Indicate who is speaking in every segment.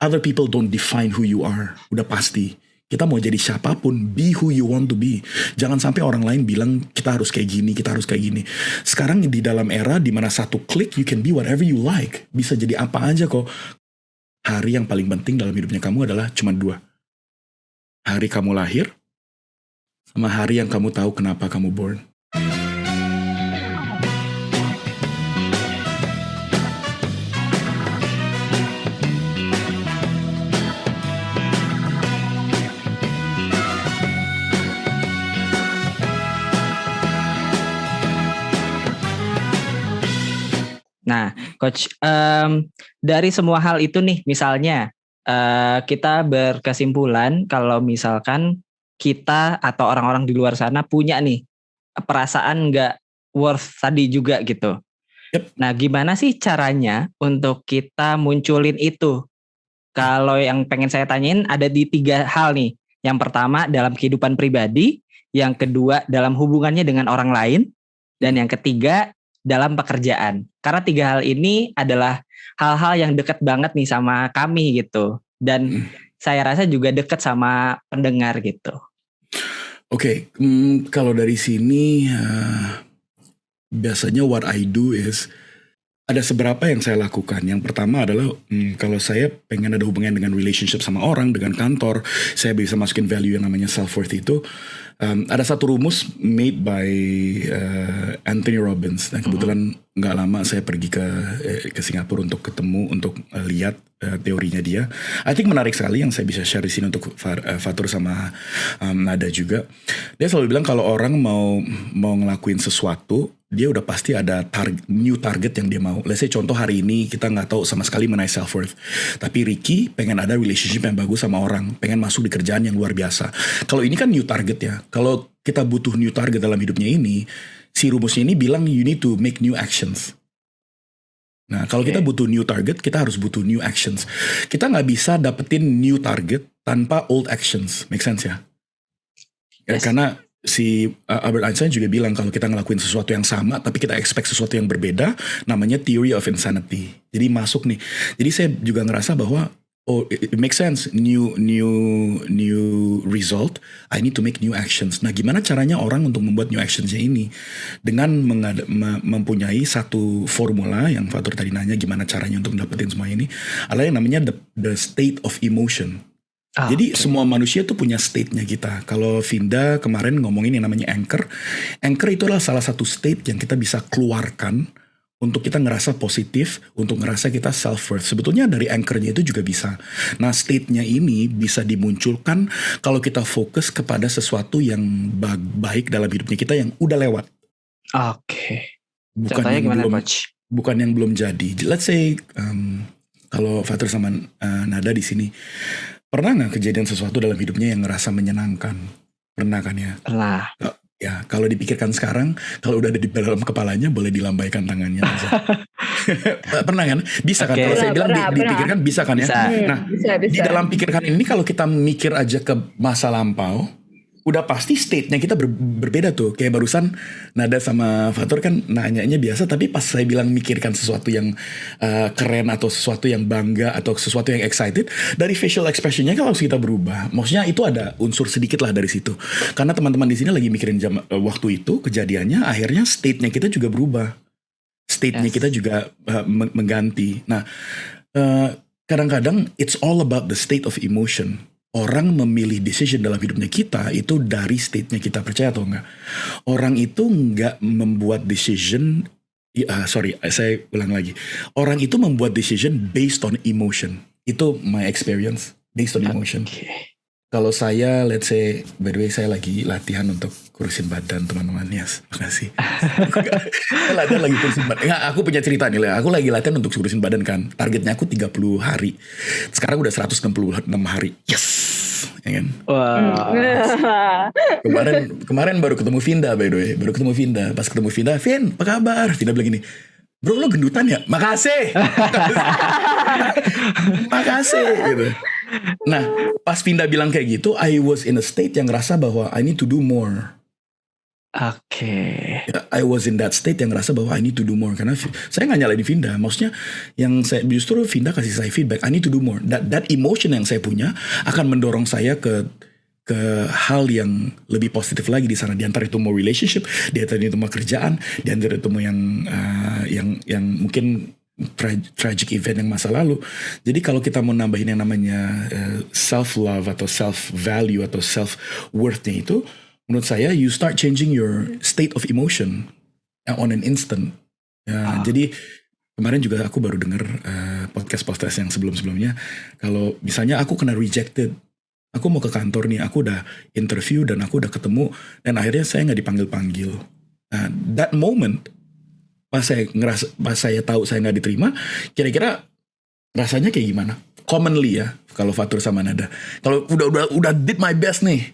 Speaker 1: other people don't define who you are. Udah pasti. Kita mau jadi siapapun, be who you want to be. Jangan sampai orang lain bilang kita harus kayak gini, kita harus kayak gini. Sekarang di dalam era dimana satu klik, you can be whatever you like. Bisa jadi apa aja kok. Hari yang paling penting dalam hidupnya kamu adalah cuma 2. Hari kamu lahir, sama hari yang kamu tahu kenapa kamu born.
Speaker 2: Nah, Coach, dari semua hal itu nih, misalnya kita berkesimpulan kalau misalkan kita atau orang-orang di luar sana punya nih perasaan nggak worth tadi juga gitu.
Speaker 1: Yep.
Speaker 2: Nah, gimana sih caranya untuk kita munculin itu? Kalau yang pengen saya tanyain ada di 3 hal nih. Yang pertama dalam kehidupan pribadi, yang kedua dalam hubungannya dengan orang lain, dan yang ketiga dalam pekerjaan. Karena 3 hal ini adalah hal-hal yang dekat banget nih sama kami gitu. Dan saya rasa juga dekat sama pendengar gitu.
Speaker 1: Oke, kalau dari sini biasanya what I do is ada seberapa yang saya lakukan. Yang pertama adalah kalau saya pengen ada hubungan dengan relationship sama orang, dengan kantor, saya bisa masukin value yang namanya self-worth itu. Ada satu rumus made by Anthony Robbins. Dan kebetulan nggak lama saya pergi ke Singapura untuk ketemu, untuk lihat teorinya dia. I think menarik sekali yang saya bisa share di sini untuk Fatur sama Nada juga. Dia selalu bilang kalau orang mau ngelakuin sesuatu, dia udah pasti ada new target yang dia mau. Let's say contoh hari ini kita nggak tahu sama sekali mengenai self-worth. Tapi Ricky pengen ada relationship yang bagus sama orang. Pengen masuk di kerjaan yang luar biasa. Kalau ini kan new target ya. Kalau kita butuh new target dalam hidupnya ini, si rumusnya ini bilang you need to make new actions. Nah kalau kita butuh new target, kita harus butuh new actions. Kita nggak bisa dapetin new target tanpa old actions. Make sense ya?
Speaker 2: Yes.
Speaker 1: Karena si Albert Einstein juga bilang kalau kita ngelakuin sesuatu yang sama tapi kita expect sesuatu yang berbeda, namanya theory of insanity. Jadi masuk nih. Jadi saya juga ngerasa bahwa it makes sense, new result, I need to make new actions. Nah gimana caranya orang untuk membuat new actionsnya ini? Dengan mempunyai satu formula yang Fatur tadi nanya gimana caranya untuk dapetin semua ini, adalah yang namanya the state of emotion. Jadi semua manusia tuh punya state-nya kita. Kalau Vinda kemarin ngomongin yang namanya anchor. Anchor itu adalah salah satu state yang kita bisa keluarkan untuk kita ngerasa positif, untuk ngerasa kita self-worth. Sebetulnya dari anchor-nya itu juga bisa. Nah state-nya ini bisa dimunculkan kalau kita fokus kepada sesuatu yang baik dalam hidupnya kita yang udah lewat.
Speaker 2: Oke. Contohnya gimana, Coach?
Speaker 1: Bukan yang belum jadi. Let's say kalau Fatur sama Nada di sini, pernah gak kejadian sesuatu dalam hidupnya yang ngerasa menyenangkan? Pernah kan ya?
Speaker 2: Pernah.
Speaker 1: Ya, kalau dipikirkan sekarang, kalau udah ada di dalam kepalanya, boleh dilambaikan tangannya. Pernah kan? Bisa kan? Kalau saya bilang dipikirkan, bisa kan ya?
Speaker 2: Bisa.
Speaker 1: Nah,
Speaker 3: bisa.
Speaker 1: Di dalam pikirkan ini, kalau kita mikir aja ke masa lampau, udah pasti state-nya kita berbeda tuh. Kayak barusan Nada sama Fatur kan nanyanya biasa, tapi pas saya bilang mikirkan sesuatu yang keren atau sesuatu yang bangga atau sesuatu yang excited, dari facial expression-nya kan langsung kita berubah. Maksudnya itu ada unsur sedikit lah dari situ. Karena teman-teman di sini lagi mikirin waktu itu kejadiannya, akhirnya state-nya kita juga berubah. State-nya kita juga mengganti. Nah, kadang-kadang it's all about the state of emotion. Orang memilih decision dalam hidupnya kita itu dari state-nya kita, percaya atau enggak? Orang itu enggak membuat decision, saya ulang lagi. Orang itu membuat decision based on emotion. Itu my experience, based on emotion. Kalau saya, let's say, by the way saya lagi latihan untuk kurusin badan teman-teman. Yes, makasih. Saya latihan lagi kurusin badan. Nggak, aku punya cerita nih. Aku lagi latihan untuk kurusin badan kan. Targetnya aku 30 hari. Sekarang udah 166 hari. Yes! Ya kan?
Speaker 2: Wow.
Speaker 1: Kemarin baru ketemu Vinda by the way. Pas ketemu Vinda, Vin, apa kabar? Vinda bilang gini, bro lo gendutan ya? Makasih. Makasih gitu. Nah pas Vinda bilang kayak gitu, I was in a state yang ngerasa bahwa I need to do more.
Speaker 2: Oke.
Speaker 1: Ya, I was in that state yang ngerasa bahwa I need to do more, karena saya nggak nyalain Vinda, maksudnya yang saya justru Vinda kasih saya feedback, I need to do more. That emotion yang saya punya akan mendorong saya ke hal yang lebih positif lagi di sana. Di antara itu mau relationship, di antara itu mau kerjaan, di antara itu mau yang mungkin tragic event yang masa lalu. Jadi kalau kita mau nambahin yang namanya self love atau self value atau self worthnya itu, menurut saya you start changing your state of emotion on an instant. Ya, jadi kemarin juga aku baru dengar podcast yang sebelum-sebelumnya, kalau misalnya aku kena rejected, aku mau ke kantor nih, aku udah interview dan aku udah ketemu, dan akhirnya saya nggak dipanggil-panggil. Nah, that moment pas saya tahu saya nggak diterima, kira-kira rasanya kayak gimana? Commonly ya, kalau Fatur sama Nada, kalau udah did my best nih.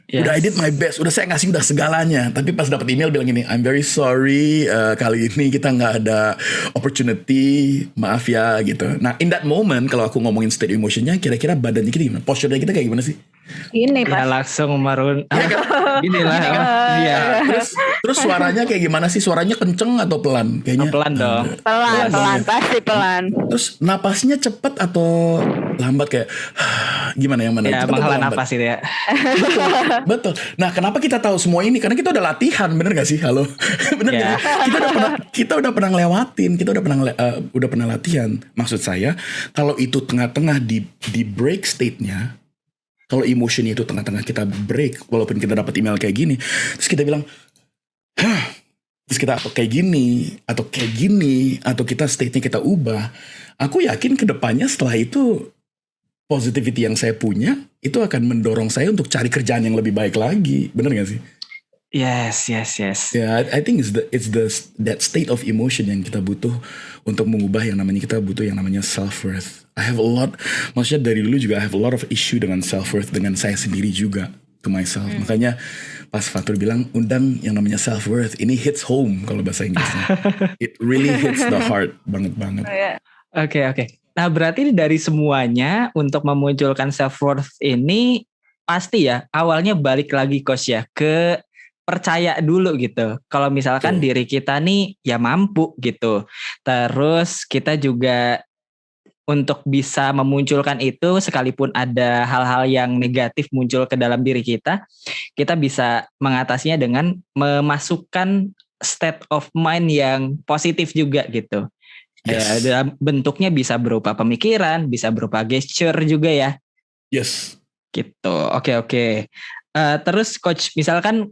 Speaker 1: Yes. Udah I did my best, udah saya ngasih udah segalanya, tapi pas dapat email bilang gini, I'm very sorry, kali ini kita nggak ada opportunity, maaf ya gitu. Nah in that moment kalau aku ngomongin state emotionnya, kira-kira badannya kita gimana? Posture kita kayak gimana sih?
Speaker 3: Ini pas.
Speaker 2: Ya langsung marun. Inilah. Iya.
Speaker 1: Terus suaranya kayak gimana sih? Suaranya kenceng atau pelan? Kayaknya
Speaker 2: pelan dong.
Speaker 3: Pelan, pasti pelan.
Speaker 1: Terus napasnya cepat atau lambat kayak gimana yang mana?
Speaker 2: Ya menghela napas itu ya.
Speaker 1: Betul. Nah, kenapa kita tahu semua ini? Karena kita udah latihan, bener gak sih? Halo, bener
Speaker 2: ya.
Speaker 1: gak sih? Kita udah pernah ngelewatin, kita udah pernah latihan. Maksud saya, kalau itu tengah-tengah di break state-nya, kalau emotion itu tengah-tengah kita break, walaupun kita dapat email kayak gini, terus kita bilang, terus kita kayak gini, atau kita state-nya kita ubah, aku yakin kedepannya setelah itu positivity yang saya punya itu akan mendorong saya untuk cari kerjaan yang lebih baik lagi, bener gak sih?
Speaker 2: Yes.
Speaker 1: Yeah, I think it's that state of emotion yang kita butuh untuk mengubah yang namanya kita butuh yang namanya self worth. I have a lot, maksudnya dari dulu juga I have a lot of issue dengan self worth dengan saya sendiri juga to myself. Makanya pas Fatur bilang undang yang namanya self worth, ini hits home kalau bahasa Inggrisnya. It really hits the heart banget.
Speaker 2: Oke. Nah berarti dari semuanya untuk memunculkan self worth ini pasti ya awalnya balik lagi Coach ya ke percaya dulu gitu. Kalau misalkan diri kita nih ya mampu gitu. Terus kita juga untuk bisa memunculkan itu sekalipun ada hal-hal yang negatif muncul ke dalam diri kita bisa mengatasinya dengan memasukkan state of mind yang positif juga gitu.
Speaker 1: Yes.
Speaker 2: Ya, bentuknya bisa berupa pemikiran, bisa berupa gesture juga ya.
Speaker 1: Yes.
Speaker 2: Gitu. Oke. Terus Coach, misalkan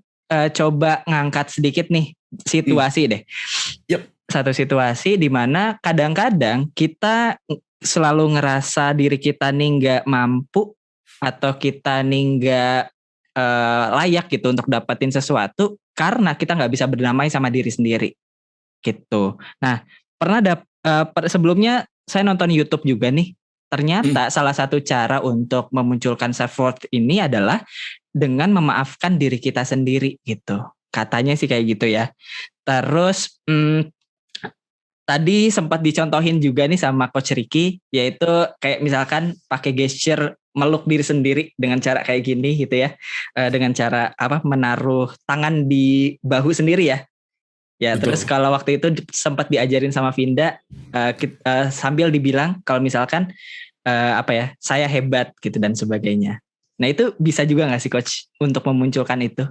Speaker 2: coba ngangkat sedikit nih situasi deh.
Speaker 1: Yep.
Speaker 2: Satu situasi di mana kadang-kadang kita selalu ngerasa diri kita nih nggak mampu atau kita nih nggak layak gitu untuk dapetin sesuatu karena kita nggak bisa berdamai sama diri sendiri. Gitu. Nah, pernah sebelumnya saya nonton YouTube juga nih. Ternyata salah satu cara untuk memunculkan self worth ini adalah dengan memaafkan diri kita sendiri gitu. Katanya sih kayak gitu ya. Terus tadi sempat dicontohin juga nih sama Coach Ricky, yaitu kayak misalkan pakai gesture meluk diri sendiri dengan cara kayak gini gitu ya. Dengan cara menaruh tangan di bahu sendiri ya. Ya, betul. Terus kalau waktu itu sempat diajarin sama Vinda sambil dibilang kalau misalkan saya hebat gitu dan sebagainya. Nah itu bisa juga nggak sih Coach untuk memunculkan itu?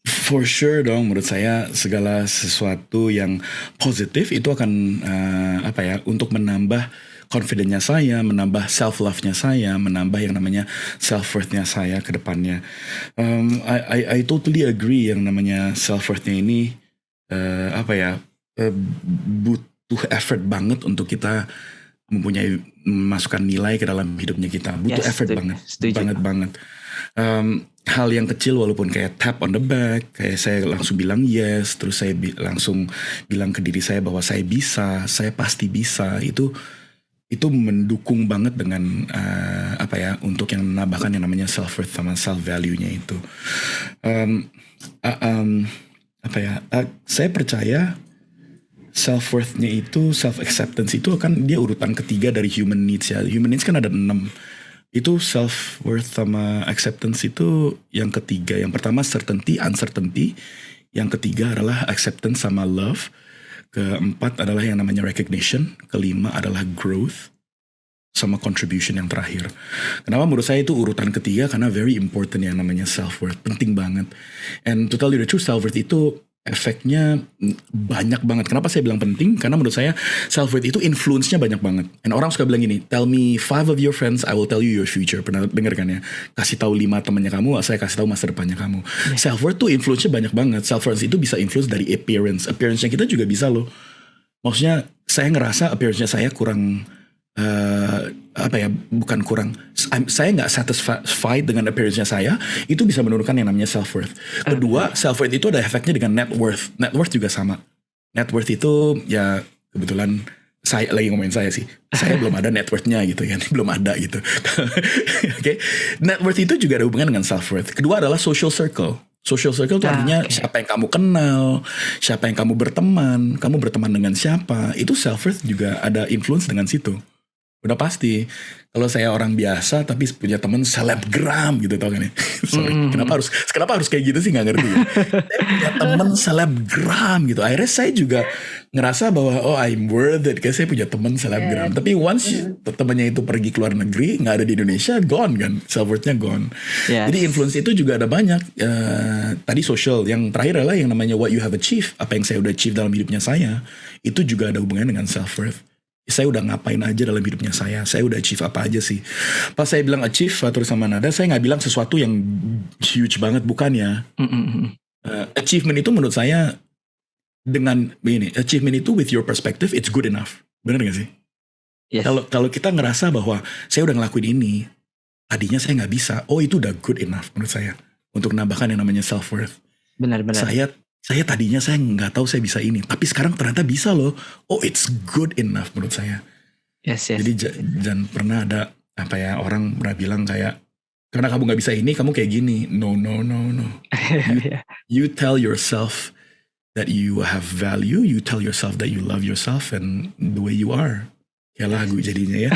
Speaker 1: For sure dong, menurut saya segala sesuatu yang positif itu akan untuk menambah confidence-nya saya, menambah self love-nya saya, menambah yang namanya self worth-nya saya ke depannya. I totally agree yang namanya self worth-nya ini butuh effort banget untuk kita mempunyai masukan nilai ke dalam hidupnya kita. Butuh effort banget. Hal yang kecil walaupun kayak tap on the back, kayak saya langsung bilang yes, terus saya langsung bilang ke diri saya bahwa saya bisa, saya pasti bisa, itu mendukung banget dengan untuk yang menambahkan yang namanya self worth sama self value-nya itu. Saya percaya self worth-nya itu, self acceptance itu kan dia urutan ketiga dari human needs ya. Human needs kan ada 6. Itu self worth sama acceptance itu yang ketiga. Yang pertama certainty, uncertainty. Yang ketiga adalah acceptance sama love. Keempat adalah yang namanya recognition. Kelima adalah growth sama contribution yang terakhir. Kenapa menurut saya itu urutan ketiga? Karena very important yang namanya self-worth. Penting banget. And to tell you the truth, self-worth itu efeknya banyak banget. Kenapa saya bilang penting? Karena menurut saya self-worth itu influence-nya banyak banget. And orang suka bilang gini, tell me 5 of your friends, I will tell you your future. Pernah denger kan ya? Kasih tahu 5 temannya kamu, saya kasih tahu masa depannya kamu. Self-worth tuh influence-nya banyak banget. Self-worth itu bisa influence dari appearance. Appearance-nya kita juga bisa loh. Maksudnya saya ngerasa appearance-nya saya kurang bukan kurang, saya nggak satisfied dengan appearance-nya saya, itu bisa menurunkan yang namanya self-worth. Kedua, self-worth itu ada efeknya dengan net worth. Net worth juga sama. Net worth itu ya kebetulan saya lagi ngomongin saya sih, saya belum ada net worth-nya gitu kan, belum ada gitu. Oke. Net worth itu juga ada hubungan dengan self-worth. Kedua adalah social circle. Social circle itu artinya siapa yang kamu kenal, siapa yang kamu berteman dengan siapa, itu self-worth juga ada influence dengan situ. Udah pasti. Kalau saya orang biasa tapi punya teman selebgram gitu, tau kan ya? Sorry, kenapa harus kayak gitu sih, nggak ngerti. Saya punya teman selebgram gitu. Akhirnya saya juga ngerasa bahwa I'm worth it, kayak saya punya teman selebgram. Tapi once temannya itu pergi ke luar negeri, nggak ada di Indonesia, gone kan, self-worthnya gone. Jadi influence itu juga ada banyak. Tadi social, yang terakhir adalah yang namanya what you have achieved, apa yang saya udah achieve dalam hidupnya saya, itu juga ada hubungannya dengan self-worth. Saya udah ngapain aja dalam hidupnya saya udah achieve apa aja sih. Pas saya bilang achieve terus sama Nada, saya gak bilang sesuatu yang huge banget, bukan ya. Achievement itu menurut saya dengan ini, achievement itu with your perspective it's good enough. Bener gak sih?
Speaker 2: Yes.
Speaker 1: Kalau kita ngerasa bahwa saya udah ngelakuin ini, tadinya saya gak bisa, itu udah good enough menurut saya untuk menambahkan yang namanya self-worth.
Speaker 2: Benar-benar.
Speaker 1: Saya tadinya saya nggak tahu saya bisa ini, tapi sekarang ternyata bisa loh. It's good enough menurut saya.
Speaker 2: Yes.
Speaker 1: Jadi jangan pernah ada orang pernah bilang kayak, karena kamu nggak bisa ini, kamu kayak gini. No. You tell yourself that you have value. You tell yourself that you love yourself and the way you are. Kayak lagu jadinya ya.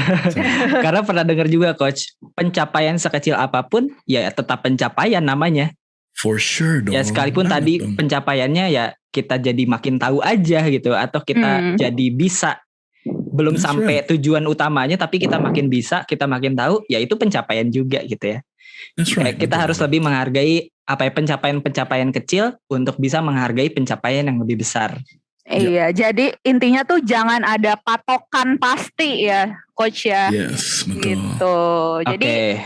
Speaker 2: Karena pernah dengar juga coach, pencapaian sekecil apapun ya tetap pencapaian namanya.
Speaker 1: For sure dong.
Speaker 2: Ya sekalipun tadi pencapaiannya ya kita jadi makin tahu aja gitu, atau kita jadi bisa, belum sampai tujuan utamanya tapi kita makin bisa, kita makin tahu, ya itu pencapaian juga gitu ya. Kita harus lebih menghargai pencapaian-pencapaian kecil untuk bisa menghargai pencapaian yang lebih besar.
Speaker 3: Iya, jadi intinya tuh jangan ada patokan pasti ya, coach ya.
Speaker 1: Yes, betul.
Speaker 3: Gitu. Jadi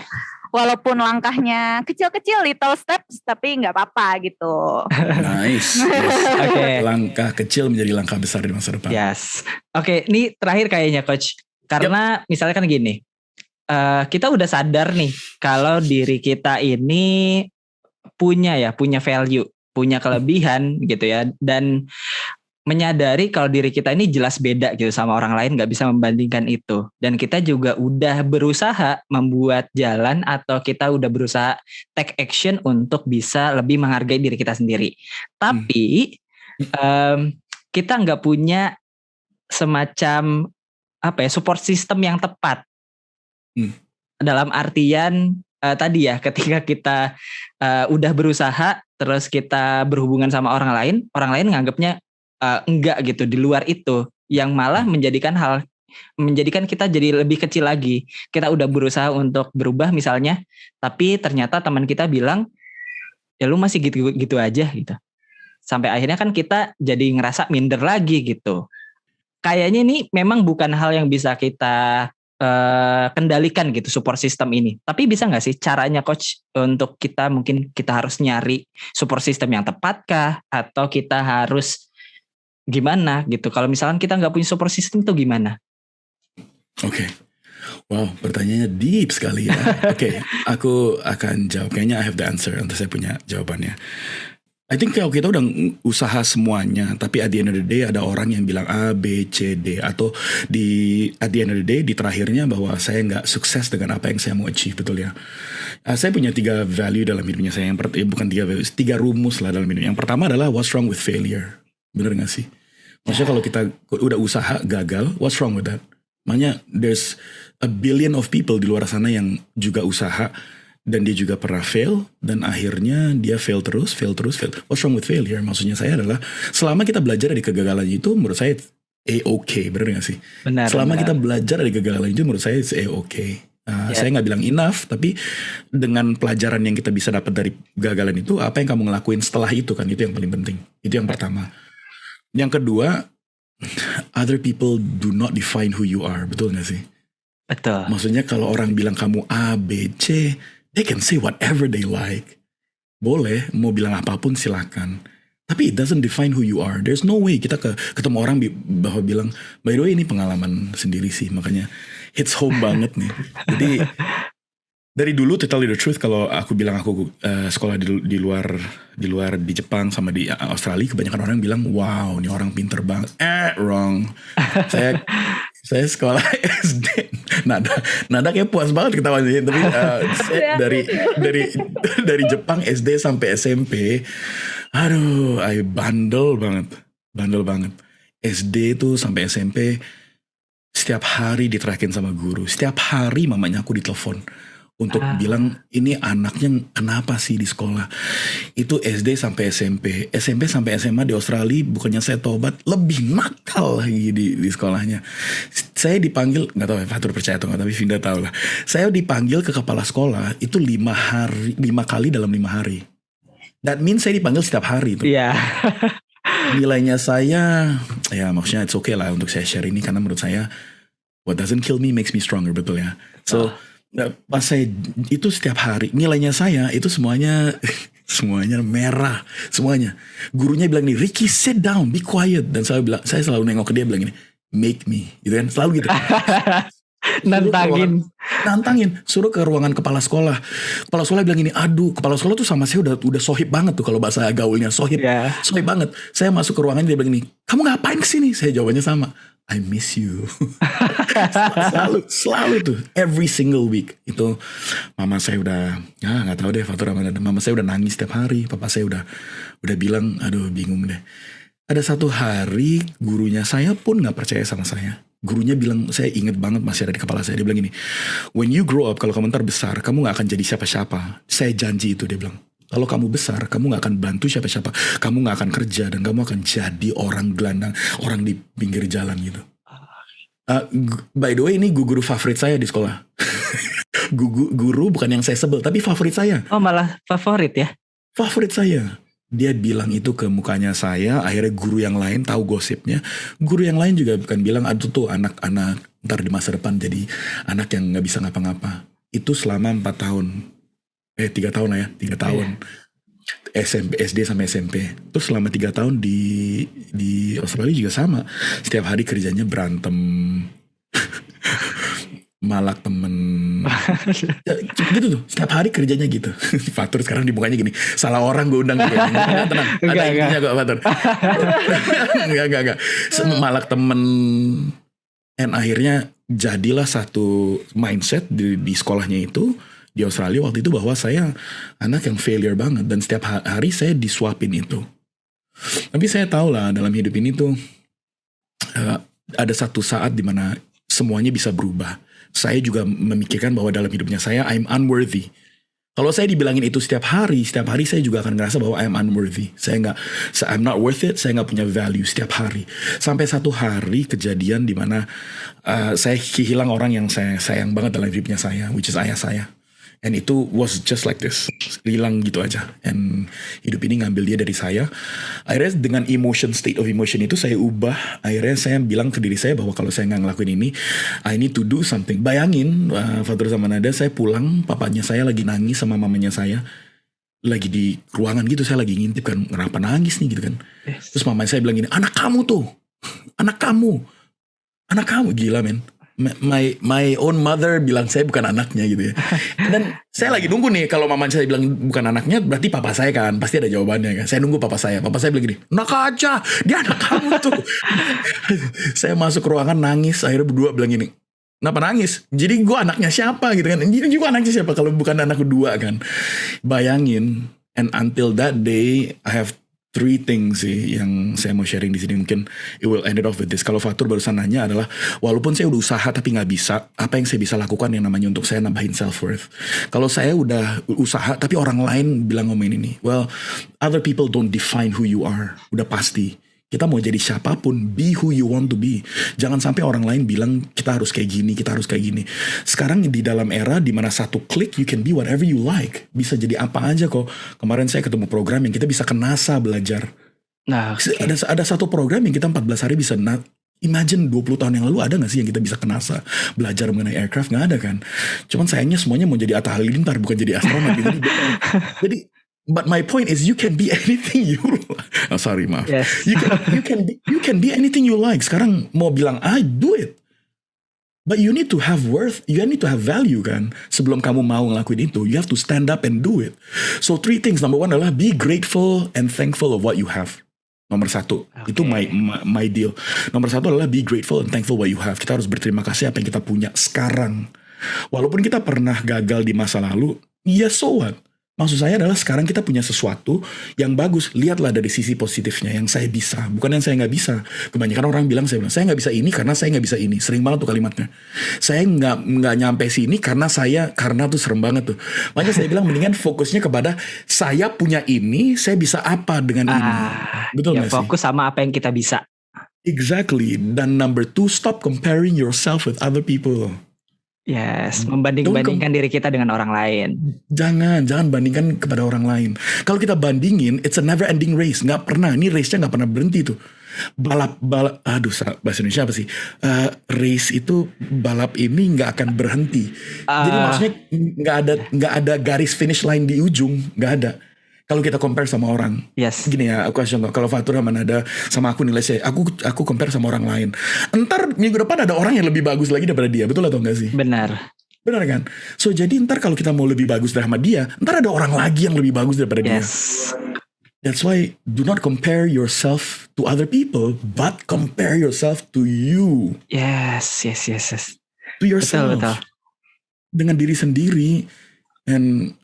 Speaker 3: walaupun langkahnya kecil-kecil, little steps, tapi nggak apa-apa gitu.
Speaker 1: Nice. Langkah kecil menjadi langkah besar di masa depan.
Speaker 2: Yes. Ini terakhir kayaknya coach. Karena misalnya kan gini, kita udah sadar nih kalau diri kita ini punya value, punya kelebihan gitu ya, dan menyadari kalau diri kita ini jelas beda gitu sama orang lain, gak bisa membandingkan itu. Dan kita juga udah berusaha membuat jalan, atau kita udah berusaha take action untuk bisa lebih menghargai diri kita sendiri. Tapi kita gak punya semacam support system yang tepat. Dalam artian tadi ya, ketika kita udah berusaha, terus kita berhubungan sama orang lain nganggapnya enggak gitu, di luar itu, yang malah menjadikan kita jadi lebih kecil lagi. Kita udah berusaha untuk berubah misalnya, tapi ternyata teman kita bilang, ya lu masih gitu aja gitu. Sampai akhirnya kan kita jadi ngerasa minder lagi gitu. Kayaknya ini memang bukan hal yang bisa kita kendalikan gitu, support system ini. Tapi bisa gak sih caranya coach untuk kita, mungkin kita harus nyari support system yang tepat kah, atau kita harus gimana gitu? Kalau misalkan kita nggak punya support system tuh gimana?
Speaker 1: Wow, pertanyaannya deep sekali ya. Aku akan jawab. Kayaknya I have the answer, nanti saya punya jawabannya. I think kalau kita udah usaha semuanya, tapi at the end of the day ada orang yang bilang A, B, C, D, atau at the end of the day di terakhirnya bahwa saya nggak sukses dengan apa yang saya mau achieve, betul ya. Saya punya 3 value dalam hidupnya saya. Bukan 3 value, 3 rumus lah dalam hidupnya. Yang pertama adalah what's wrong with failure. Bener gak sih? Maksudnya kalau kita udah usaha gagal, what's wrong with that? Makanya there's a billion of people di luar sana yang juga usaha Dan dia juga pernah fail, dan akhirnya dia fail terus. What's wrong with failure? Maksudnya saya adalah, selama kita belajar dari kegagalan itu, menurut saya A-okay, bener gak sih?
Speaker 2: Benar.
Speaker 1: Selama kita belajar dari kegagalan itu, menurut saya it's A-okay. Saya gak bilang enough, tapi dengan pelajaran yang kita bisa dapat dari kegagalan itu, apa yang kamu ngelakuin setelah itu kan, itu yang paling penting. Itu yang pertama. Yang kedua, other people do not define who you are, betul gak sih?
Speaker 2: Betul.
Speaker 1: Maksudnya kalau orang bilang kamu A, B, C, they can say whatever they like. Boleh, mau bilang apapun silakan. Tapi it doesn't define who you are. There's no way kita ketemu orang bahwa bilang, by the way ini pengalaman sendiri sih, makanya hits home banget nih. Jadi dari dulu, to tell you the truth, kalau aku bilang aku sekolah di luar di Jepang sama di Australia, kebanyakan orang bilang, wow, ini orang pinter banget. Wrong. Saya sekolah SD. Nada kayak puas banget ketawanya. Tapi saya dari Jepang SD sampai SMP, aduh, bandel banget. SD tuh sampai SMP, setiap hari diterakin sama guru. Setiap hari mamanya aku ditelepon untuk bilang, ini anaknya kenapa sih di sekolah. Itu SD sampai SMP. SMP sampai SMA di Australia, bukannya saya tobat, lebih nakal lagi di sekolahnya. Saya dipanggil, gak tahu ya Fatur percaya atau gak, tapi Vinda tahu lah. Saya dipanggil ke kepala sekolah itu 5 kali dalam 5 hari. That means saya dipanggil setiap hari tuh.
Speaker 2: Iya.
Speaker 1: Nilainya saya, ya maksudnya it's okay lah untuk saya share ini, karena menurut saya what doesn't kill me makes me stronger, betul ya. So pas saya itu setiap hari, nilainya saya itu semuanya merah, semuanya. Gurunya bilang nih, Ricky sit down, be quiet. Dan saya selalu nengok ke dia bilang ini, make me, gitu kan, selalu gitu. Nantangin, suruh ke ruangan kepala sekolah. Kepala sekolah bilang ini, aduh, kepala sekolah tuh sama saya udah sohib banget tuh, kalau bahasa gaulnya sohib banget. Saya masuk ke ruangan, dia bilang ini, kamu ngapain kesini? Saya jawabannya sama, I miss you. selalu tuh, every single week. Itu mama saya udah, nggak tahu deh Fatur, mama saya udah nangis setiap hari. Papa saya udah bilang, aduh bingung deh. Ada satu hari gurunya saya pun nggak percaya sama saya. Gurunya bilang, saya inget banget masih ada di kepala saya. Dia bilang gini, when you grow up, kalau kamu ntar besar, kamu gak akan jadi siapa-siapa. Saya janji itu, dia bilang. Kalau kamu besar, kamu gak akan bantu siapa-siapa. Kamu gak akan kerja, dan kamu akan jadi orang gelandang, orang di pinggir jalan gitu. By the way, ini guru favorit saya di sekolah. Guru bukan yang saya sebel, tapi favorit saya.
Speaker 2: Oh, malah favorit ya?
Speaker 1: Favorit saya. Dia bilang itu ke mukanya saya, akhirnya guru yang lain tahu gosipnya. Guru yang lain juga bukan bilang, aduh tuh anak-anak ntar di masa depan jadi anak yang gak bisa ngapa-ngapa. Itu selama 4 tahun. 3 tahun lah ya, 3 tahun. SMP, SD sama SMP. Terus selama 3 tahun di Australia juga sama. Setiap hari kerjanya berantem. Malak temen. Gitu tuh, setiap hari kerjanya gitu. Fatur sekarang di mukanya gini, salah orang gue undang. Tenang, ada intinya kok Fatur. Enggak. Malak temen. Dan akhirnya jadilah satu mindset di sekolahnya itu, di Australia waktu itu, bahwa saya anak yang failure banget. Dan setiap hari saya disuapin itu. Tapi saya tahu lah, dalam hidup ini tuh ada satu saat dimana semuanya bisa berubah. Saya juga memikirkan bahwa dalam hidupnya saya, I'm unworthy. Kalau saya dibilangin itu setiap hari saya juga akan ngerasa bahwa I'm unworthy. I'm not worth it, saya gak punya value setiap hari. Sampai satu hari kejadian dimana saya kehilangan orang yang saya sayang banget dalam hidupnya saya, which is ayah saya. And itu was just like this, hilang gitu aja. And hidup ini ngambil dia dari saya. Akhirnya dengan state of emotion itu saya ubah. Akhirnya saya bilang ke diri saya bahwa kalau saya nggak ngelakuin ini, I need to do something. Bayangin, Fatur sama Nada, saya pulang, papanya saya lagi nangis sama mamanya saya. Lagi di ruangan gitu, saya lagi ngintip kan, kenapa nangis nih gitu kan. Terus mamanya saya bilang gini, anak kamu, gila men. My own mother bilang saya bukan anaknya gitu ya. Dan saya lagi nunggu nih, kalau mama saya bilang bukan anaknya, berarti papa saya kan, pasti ada jawabannya kan. Saya nunggu papa saya bilang gini, nak aja, dia anak kamu tuh. Saya masuk ke ruangan nangis, akhirnya berdua bilang gini, kenapa nangis? Jadi gue anaknya siapa gitu kan. Jadi juga anaknya siapa kalau bukan anak kedua kan. Bayangin, and until that day I have three things sih yang saya mau sharing di sini. Mungkin it will end it off with this. Kalau Fatur barusan nanya adalah, walaupun saya udah usaha tapi nggak bisa, apa yang saya bisa lakukan yang namanya untuk saya nambahin self worth. Kalau saya udah usaha tapi orang lain bilang ngomongin ini, well, other people don't define who you are. Udah pasti. Kita mau jadi siapapun, be who you want to be. Jangan sampai orang lain bilang kita harus kayak gini, kita harus kayak gini. Sekarang di dalam era di mana satu klik you can be whatever you like. Bisa jadi apa aja kok. Kemarin saya ketemu program yang kita bisa ke NASA belajar.
Speaker 2: Nah,
Speaker 1: Ada satu program yang kita 14 hari bisa imagine 20 tahun yang lalu ada gak sih yang kita bisa ke NASA belajar mengenai aircraft? Gak ada kan. Cuman sayangnya semuanya mau jadi Atta Halilintar bukan jadi astronot gitu. Jadi but my point is you can be anything you like. Oh, sorry maaf.
Speaker 2: yes.
Speaker 1: You can be anything you like. Sekarang mau bilang I do it. But you need to have worth, you need to have value kan. Sebelum kamu mau ngelakuin itu, you have to stand up and do it. So 3 things. Number 1 adalah be grateful and thankful of what you have. Nomor 1, itu my deal. Nomor 1 adalah be grateful and thankful what you have. Kita harus berterima kasih apa yang kita punya sekarang. Walaupun kita pernah gagal di masa lalu, ya so what? Maksud saya adalah sekarang kita punya sesuatu yang bagus. Lihatlah dari sisi positifnya yang saya bisa, bukan yang saya nggak bisa. Kebanyakan orang bilang saya nggak bisa ini karena saya nggak bisa ini. Sering banget tuh kalimatnya. Saya nggak nyampe sini karena tuh serem banget tuh. Makanya saya bilang mendingan fokusnya kepada saya punya ini, saya bisa apa dengan ini. Betul
Speaker 2: ya,
Speaker 1: nggak sih?
Speaker 2: fokus sama apa yang kita bisa.
Speaker 1: Exactly. Dan number 2, stop comparing yourself with other people.
Speaker 2: Yes, membanding-bandingkan diri kita dengan orang lain.
Speaker 1: Jangan bandingkan kepada orang lain. Kalau kita bandingin, it's a never ending race. Nggak pernah, ini race-nya nggak pernah berhenti tuh. Balap, bahasa Indonesia apa sih? Race itu, balap ini nggak akan berhenti. Jadi maksudnya nggak ada garis finish line di ujung, nggak ada. Kalau kita compare sama orang,
Speaker 2: Yes.
Speaker 1: gini ya, aku kasih contoh. Kalau Fatur sama Nada sama aku nilai saya, aku compare sama orang lain. Entar minggu depan ada orang yang lebih bagus lagi daripada dia, betul atau enggak sih?
Speaker 2: Benar.
Speaker 1: Benar kan? So jadi ntar kalau kita mau lebih bagus sama dia, ntar ada orang lagi yang lebih bagus daripada dia.
Speaker 2: Yes.
Speaker 1: That's why do not compare yourself to other people, but compare yourself to you,
Speaker 2: Yes.
Speaker 1: to yourself,
Speaker 2: Betul.
Speaker 1: dengan diri sendiri. And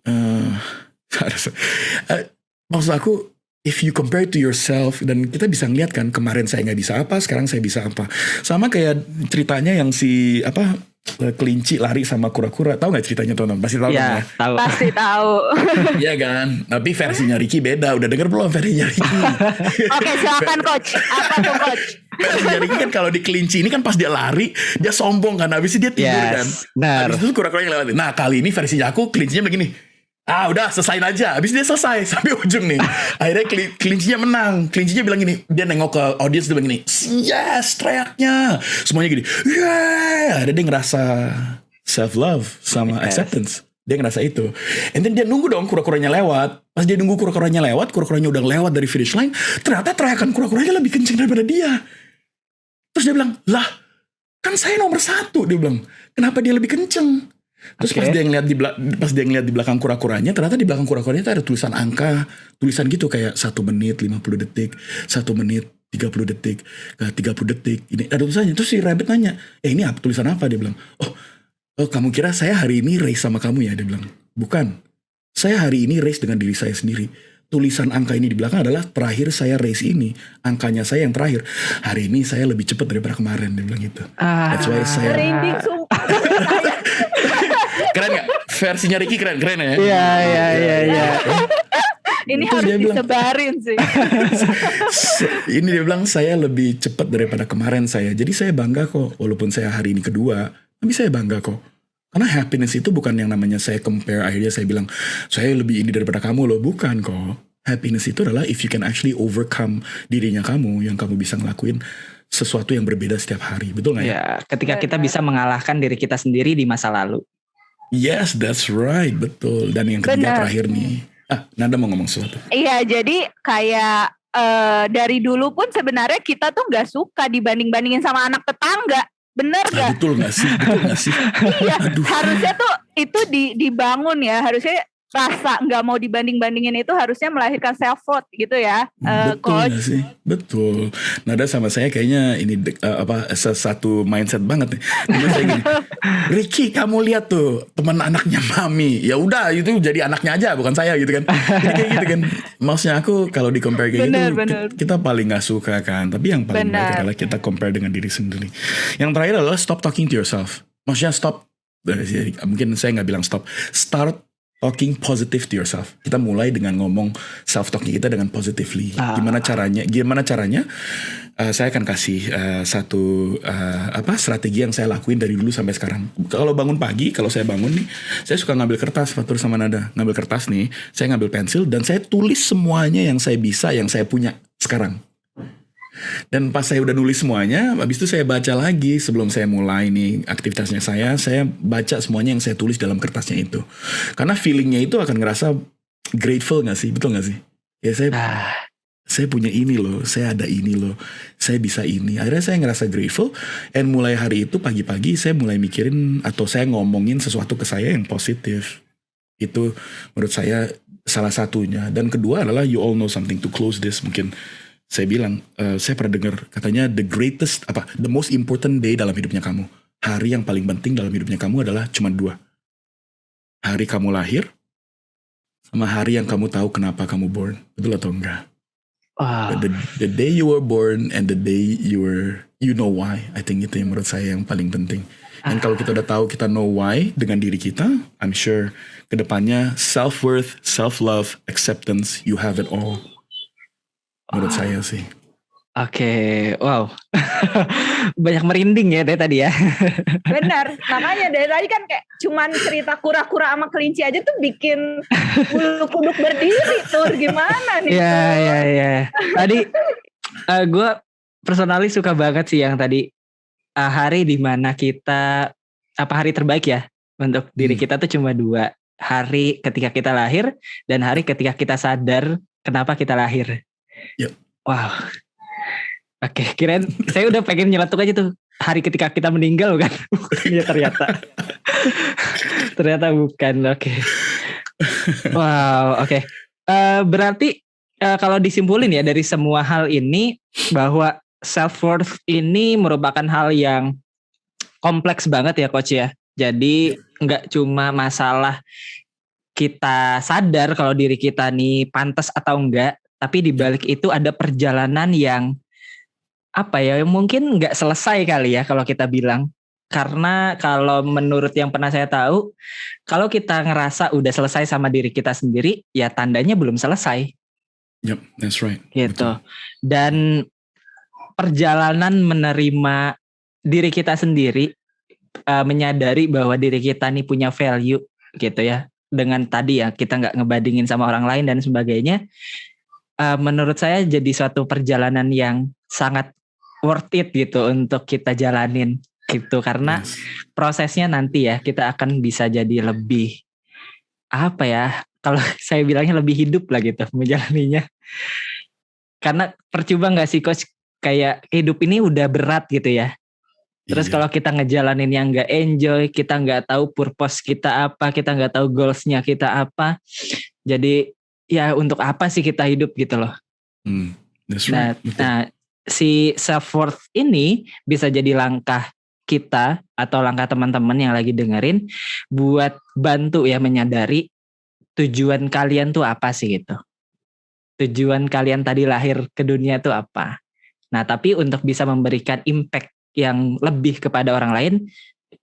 Speaker 1: maksud aku, if you compare to yourself, dan kita bisa ngeliat kan, kemarin saya nggak bisa apa, sekarang saya bisa apa. Sama kayak ceritanya yang si kelinci lari sama kura-kura. Tahu nggak ceritanya teman-teman? Pasti tahu kan ya?
Speaker 2: Tahu.
Speaker 3: Pasti tahu.
Speaker 1: Iya kan? Tapi versinya Ricky beda. Udah denger belum versinya Ricky?
Speaker 3: Oke, silakan coach. Apa tuh coach?
Speaker 1: Versinya Ricky kan kalau di kelinci ini kan pas dia lari, dia sombong kan. Habis itu dia tidur kan.
Speaker 2: Benar.
Speaker 1: Habis itu kura-kuranya lewatin. Nah kali ini versinya aku, kelincinya begini. Udah selesain aja. Habis dia selesai sampai ujung nih. Akhirnya kelincinya menang. Kelincinya bilang gini, dia nengok ke audiens, dia bilang gini, yes, teriaknya. Semuanya gini, yeah. Ada dia ngerasa self love sama acceptance. Dia ngerasa itu. And then dia nunggu dong kura-kuranya lewat. Pas dia nunggu kura-kuranya lewat, kura-kuranya udah lewat dari finish line, ternyata teriakan kura-kuranya lebih kenceng daripada dia. Terus dia bilang, lah kan saya nomor 1. Dia bilang, kenapa dia lebih kenceng? Terus pas dia ngeliat di belakang kura-kuranya, ternyata di belakang kura-kuranya itu ada tulisan angka, tulisan gitu kayak 1 menit 50 detik, 1 menit 30 detik, 30 detik. Ini ada tulisannya. Terus si rabbit nanya, ini apa, tulisan apa? Dia bilang, oh kamu kira saya hari ini race sama kamu ya? Dia bilang, bukan. Saya hari ini race dengan diri saya sendiri. Tulisan angka ini di belakang adalah terakhir saya race ini. Angkanya saya yang terakhir. Hari ini saya lebih cepat daripada kemarin. Dia bilang gitu. That's why saya...
Speaker 3: Merinding sumpah.
Speaker 1: Keren gak? Versinya Ricky keren ya?
Speaker 2: Iya.
Speaker 3: Ini
Speaker 1: Terus
Speaker 3: harus
Speaker 1: dia bilang,
Speaker 3: disebarin sih.
Speaker 1: ini dia bilang saya lebih cepat daripada kemarin saya. Jadi saya bangga kok. Walaupun saya hari ini kedua, tapi saya bangga kok. Karena happiness itu bukan yang namanya saya compare. Akhirnya saya bilang, saya lebih ini daripada kamu loh. Bukan kok. Happiness itu adalah if you can actually overcome dirinya kamu. Yang kamu bisa ngelakuin sesuatu yang berbeda setiap hari. Betul gak ya?
Speaker 2: Ya, ketika kita bisa mengalahkan diri kita sendiri di masa lalu.
Speaker 1: Yes, that's right. Betul. Dan yang ketiga terakhir nih. Nada mau ngomong sesuatu.
Speaker 3: Iya, jadi kayak dari dulu pun sebenarnya kita tuh gak suka dibanding-bandingin sama anak tetangga. Bener gak?
Speaker 1: Betul gak sih?
Speaker 3: Iya, harusnya tuh itu dibangun ya. Harusnya rasa nggak mau dibanding-bandingin itu harusnya melahirkan self worth gitu ya,
Speaker 1: Betul
Speaker 3: coach.
Speaker 1: gak sih? Betul. Nada sama saya kayaknya ini satu mindset banget nih. Cuma saya gini, Ricky kamu lihat tuh teman anaknya Mami. Ya udah itu jadi anaknya aja bukan saya gitu kan. Jadi kayak gitu kan. Maksudnya aku kalau di compare kayak
Speaker 3: Bener,
Speaker 1: gitu
Speaker 3: bener.
Speaker 1: kita paling gak suka kan. Tapi yang paling baik
Speaker 3: Bener.
Speaker 1: adalah kita compare dengan diri sendiri. Yang terakhir adalah stop talking to yourself. Maksudnya stop. Mungkin saya gak bilang stop. Start talking positive to yourself. Kita mulai dengan ngomong self talking kita dengan positively. Gimana caranya? Saya akan kasih satu strategi yang saya lakuin dari dulu sampai sekarang. Kalau bangun pagi, kalau saya bangun nih, saya suka ngambil kertas, Fatur sama Nada. Ngambil kertas nih, saya ngambil pensil dan saya tulis semuanya yang saya bisa, yang saya punya sekarang. Dan pas saya udah nulis semuanya, habis itu saya baca lagi sebelum saya mulai nih aktivitasnya saya baca semuanya yang saya tulis dalam kertasnya itu. Karena feelingnya itu akan ngerasa grateful gak sih? Betul gak sih? Ya saya punya ini loh, saya ada ini loh, saya bisa ini. Akhirnya saya ngerasa grateful, and mulai hari itu pagi-pagi saya mulai mikirin atau saya ngomongin sesuatu ke saya yang positif. Itu menurut saya salah satunya. Dan kedua adalah you all know something to close this mungkin. Saya bilang, saya pernah dengar katanya the most important day dalam hidupnya kamu. Hari yang paling penting dalam hidupnya kamu adalah cuma 2. Hari kamu lahir, sama hari yang kamu tahu kenapa kamu born. Betul atau enggak?
Speaker 2: Wow.
Speaker 1: The day you were born and the day you know why. I think itu yang menurut saya yang paling penting. Dan kalau kita udah tahu kita know why dengan diri kita, I'm sure kedepannya self-worth, self-love, acceptance, you have it all. Menurut saya sih.
Speaker 2: Oke, wow. Banyak merinding ya dari tadi ya.
Speaker 3: Benar, makanya dari tadi kan kayak cuman cerita kura-kura sama kelinci aja tuh bikin bulu kuduk berdiri tuh, gimana nih?
Speaker 2: Ya. Tadi gue personally suka banget sih yang tadi hari dimana kita hari terbaik ya untuk diri kita tuh cuma 2. Hari ketika kita lahir dan hari ketika kita sadar kenapa kita lahir.
Speaker 1: Yep.
Speaker 2: Wow. Oke, kirain saya udah pengen nyeletuk aja tuh hari ketika kita meninggal kan. Ya ternyata bukan. Oke. Wow, oke. Berarti kalau disimpulin ya dari semua hal ini bahwa self worth ini merupakan hal yang kompleks banget ya coach ya. Jadi nggak cuma masalah kita sadar kalau diri kita nih pantas atau enggak, tapi di balik itu ada perjalanan yang mungkin nggak selesai kali ya kalau kita bilang. Karena kalau menurut yang pernah saya tahu, kalau kita ngerasa udah selesai sama diri kita sendiri, ya tandanya belum selesai.
Speaker 1: Yep, that's right.
Speaker 2: Gitu.
Speaker 1: Betul.
Speaker 2: Dan perjalanan menerima diri kita sendiri, menyadari bahwa diri kita nih punya value gitu ya. Dengan tadi ya kita nggak ngebandingin sama orang lain dan sebagainya. Menurut saya jadi suatu perjalanan yang sangat worth it gitu untuk kita jalanin gitu, karena prosesnya nanti ya kita akan bisa jadi lebih kalau saya bilangnya lebih hidup lah gitu menjalaninya. Karena percuma nggak sih coach, kayak hidup ini udah berat gitu ya. Terus kalau kita ngejalanin yang nggak enjoy, kita nggak tahu purpose kita apa, kita nggak tahu goalsnya kita apa, jadi ya untuk apa sih kita hidup gitu loh.
Speaker 1: That's right.
Speaker 2: Nah, si self worth ini bisa jadi langkah kita atau langkah teman-teman yang lagi dengerin buat bantu ya menyadari tujuan kalian tuh apa sih gitu. Tujuan kalian tadi lahir ke dunia tuh apa. Nah, tapi untuk bisa memberikan impact yang lebih kepada orang lain,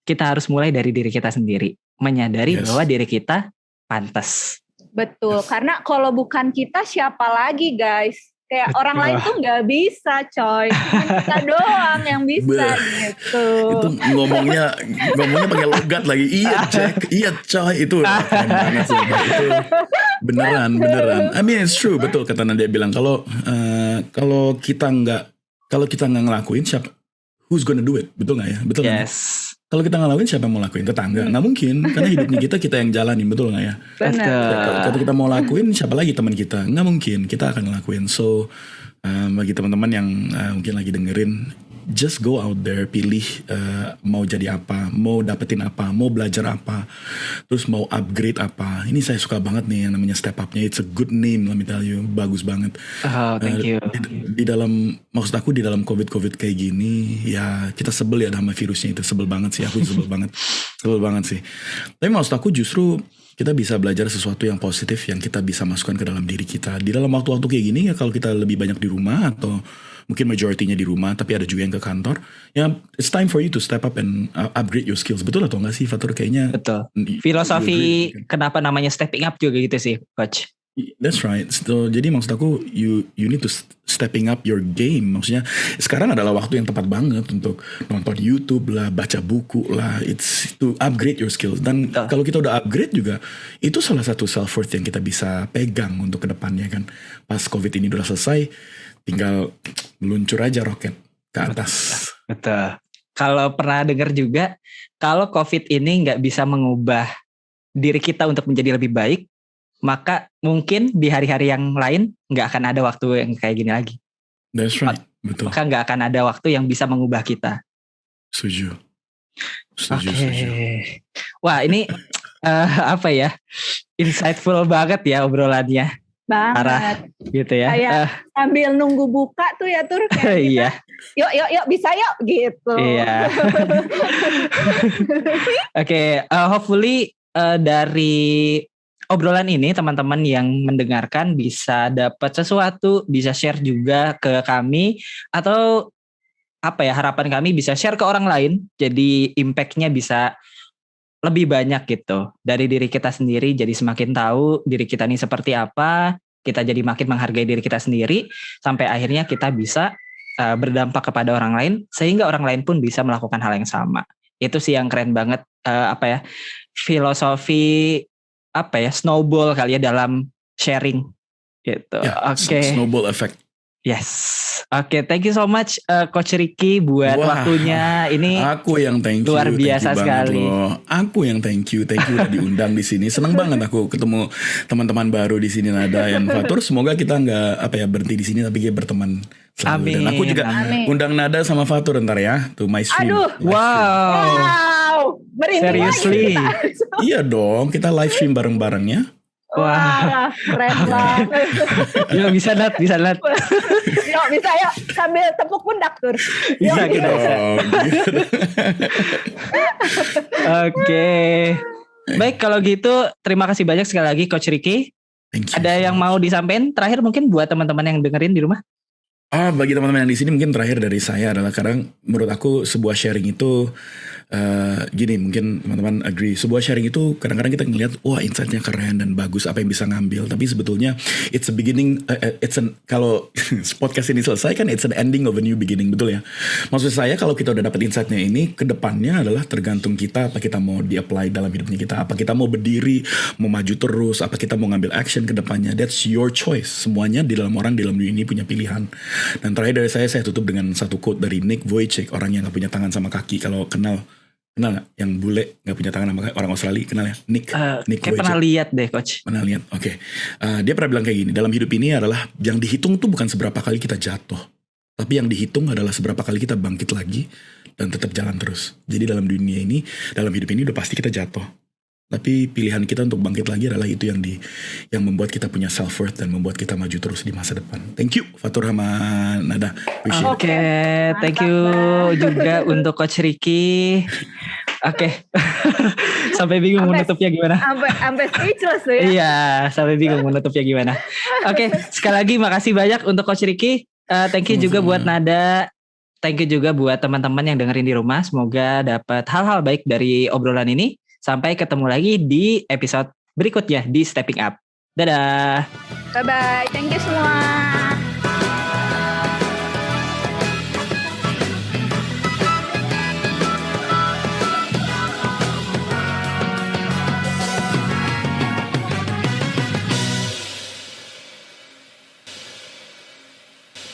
Speaker 2: kita harus mulai dari diri kita sendiri, menyadari bahwa diri kita pantas.
Speaker 3: Betul, karena kalau bukan kita siapa lagi guys? Kayak orang lain tuh nggak bisa coy, cuma kita doang yang bisa gitu.
Speaker 1: Itu ngomongnya pakai logat lagi. Iya coy itu keren banget sih. Itu beneran. I mean it's true, betul kata Nadia bilang kalau kita nggak ngelakuin siapa? Who's gonna do it? Betul nggak ya? Betul nggak?
Speaker 2: Yes.
Speaker 1: Kalau kita nggak lakuin siapa yang mau lakuin? Tetangga? Nggak mungkin, karena hidupnya kita yang jalanin, betul nggak ya? Kalau kita mau lakuin siapa lagi teman kita? Nggak mungkin, kita akan ngelakuin. So bagi teman-teman yang mungkin lagi dengerin, just go out there, pilih mau jadi apa, mau dapetin apa, mau belajar apa, terus mau upgrade apa. Ini saya suka banget nih yang namanya Step Up-nya. It's a good name, let me tell you, bagus banget.
Speaker 2: Oh, thank you.
Speaker 1: Di dalam, maksud aku di dalam COVID kayak gini, ya kita sebel ya sama virusnya itu, sebel banget sih, aku sebel banget sih. Tapi maksud aku justru kita bisa belajar sesuatu yang positif yang kita bisa masukkan ke dalam diri kita. Di dalam waktu-waktu kayak gini ya, kalau kita lebih banyak di rumah atau mungkin majority-nya di rumah tapi ada juga yang ke kantor, ya it's time for you to step up and upgrade your skills. Betul atau enggak sih Fatur? Kayaknya
Speaker 2: Betul. Filosofi kenapa namanya stepping up juga gitu sih, Coach.
Speaker 1: That's right. So, jadi maksud aku you need to stepping up your game. Maksudnya sekarang adalah waktu yang tepat banget untuk nonton YouTube lah, baca buku lah. It's to upgrade your skills. Dan kalau kita udah upgrade juga, itu salah satu self worth yang kita bisa pegang untuk kedepannya kan. Pas COVID ini udah selesai, tinggal meluncur aja roket ke atas.
Speaker 2: Betul. Kalau pernah dengar juga, kalau COVID ini nggak bisa mengubah diri kita untuk menjadi lebih baik, maka mungkin di hari-hari yang lain nggak akan ada waktu yang kayak gini lagi.
Speaker 1: That's right, betul.
Speaker 2: Maka nggak akan ada waktu yang bisa mengubah kita.
Speaker 1: Setuju.
Speaker 2: Oke. Wah, ini apa ya? Insightful banget ya obrolannya. Parah gitu ya.
Speaker 3: Kayak sambil nunggu buka tuh ya Tur.
Speaker 2: Iya.
Speaker 3: Yuk bisa yuk gitu.
Speaker 2: Iya. Oke, hopefully dari obrolan ini teman-teman yang mendengarkan bisa dapat sesuatu, bisa share juga ke kami, atau apa ya, harapan kami bisa share ke orang lain, jadi impact-nya bisa lebih banyak gitu dari diri kita sendiri, jadi semakin tahu diri kita ini seperti apa, kita jadi makin menghargai diri kita sendiri, sampai akhirnya kita bisa berdampak kepada orang lain, sehingga orang lain pun bisa melakukan hal yang sama. Itu sih yang keren banget, filosofi snowball kali ya dalam sharing gitu. Oke.
Speaker 1: Snowball effect.
Speaker 2: Yes. Oke, thank you so much Coach Ricky buat waktunya. Ini
Speaker 1: aku yang thank you.
Speaker 2: Luar biasa sekali.
Speaker 1: Aku yang thank you udah diundang di sini. Seneng banget aku ketemu teman-teman baru di sini, Nada dan Fatur. Semoga kita nggak berhenti di sini tapi kita berteman selalu.
Speaker 2: Amin.
Speaker 1: Dan aku juga undang Nada sama Fatur ntar ya to my stream.
Speaker 3: Aduh.
Speaker 2: Wow.
Speaker 3: Merinding
Speaker 2: Seriously.
Speaker 1: Iya dong, kita live stream bareng-bareng ya.
Speaker 3: Wah, keren banget.
Speaker 2: Yuk bisa Nat.
Speaker 3: Yuk bisa yuk sambil tepuk pundak Tur.
Speaker 2: Bisa kita bisa. Oke. Baik kalau gitu terima kasih banyak sekali lagi Coach Ricky. Ada yang mau disampaikan terakhir mungkin buat teman-teman yang dengerin di rumah?
Speaker 1: Bagi teman-teman yang di sini mungkin terakhir dari saya adalah kadang menurut aku sebuah sharing itu gini, mungkin teman-teman agree, sebuah sharing itu kadang-kadang kita ngelihat wah insight-nya keren dan bagus apa yang bisa ngambil, tapi sebetulnya it's a beginning, kalau podcast ini selesai kan it's an ending of a new beginning, betul ya. Maksud saya kalau kita udah dapat insight-nya ini, kedepannya adalah tergantung kita apa kita mau di-apply dalam hidupnya kita, apa kita mau berdiri, mau maju terus, apa kita mau ngambil action kedepannya. That's your choice. Semuanya di dalam orang di dalam dunia ini punya pilihan. Dan terakhir dari saya tutup dengan satu quote dari Nick Vujicic, orang yang gak punya tangan sama kaki. Kalau kenal gak? Yang bule gak punya tangan sama kaki, orang Australia, kenal ya? Nick
Speaker 2: Vujicic. Pernah lihat deh Coach.
Speaker 1: Pernah lihat, oke. Dia pernah bilang kayak gini, dalam hidup ini adalah yang dihitung tuh bukan seberapa kali kita jatuh, tapi yang dihitung adalah seberapa kali kita bangkit lagi dan tetap jalan terus. Jadi dalam dunia ini, dalam hidup ini udah pasti kita jatuh, tapi pilihan kita untuk bangkit lagi adalah itu yang membuat kita punya self worth dan membuat kita maju terus di masa depan. Thank you Fatur sama Nada.
Speaker 2: Oke, thank you juga untuk Coach Ricky. Oke. Sampai bingung menutupnya gimana?
Speaker 3: Sampai speechless tuh ya.
Speaker 2: Iya, sampai bingung menutupnya gimana. Oke, sekali lagi makasih banyak untuk Coach Ricky. Thank you juga buat Nada. Thank you juga buat teman-teman yang dengerin di rumah. Semoga dapat hal-hal baik dari obrolan ini. Sampai ketemu lagi di episode berikutnya di Stepping Up. Dadah.
Speaker 3: Bye-bye. Thank you semua.